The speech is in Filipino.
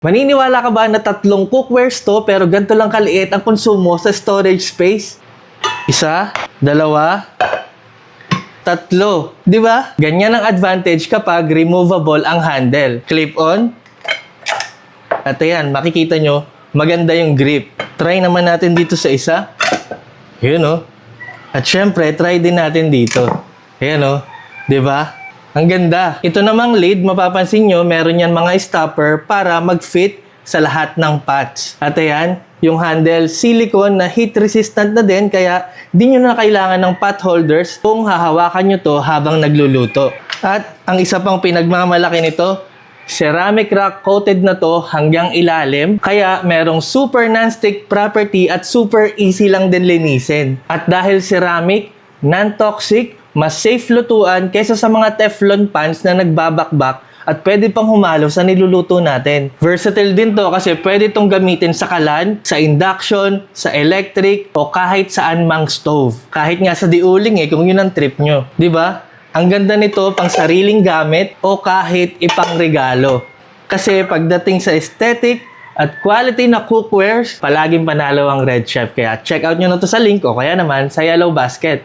Maniniwala ka ba na 3 cookwares to pero ganito lang kaliit ang konsumo sa storage space? 1, 2, 3. Di ba? Ganyan ang advantage kapag removable ang handle. Clip-on. At ayan, makikita nyo, maganda yung grip. Try naman natin dito sa isa. Yun o. At syempre, try din natin dito. Ayan o. Di ba? Ang ganda. Ito namang lid, mapapansin nyo, meron yan mga stopper para mag-fit sa lahat ng pots. At ayan, yung handle, silicone na heat resistant na din, kaya di nyo na kailangan ng pot holders kung hahawakan nyo to habang nagluluto. At ang isa pang pinagmamalaki nito, ceramic rock coated na to hanggang ilalim, kaya merong super non-stick property at super easy lang din linisin. At dahil ceramic, non-toxic, mas safe lutuan kaysa sa mga Teflon pans na nagbabakbak at pwede pang humalo sa niluluto natin. Versatile din to kasi pwede itong gamitin sa kalan, sa induction, sa electric, o kahit saan mang stove. Kahit nga sa diuling kung yun ang trip nyo. Di ba? Ang ganda nito pang sariling gamit o kahit ipang regalo. Kasi pagdating sa aesthetic at quality na cookwares, palaging panalo ang Red Chef. Kaya check out nyo na to sa link o kaya naman sa Yellow Basket.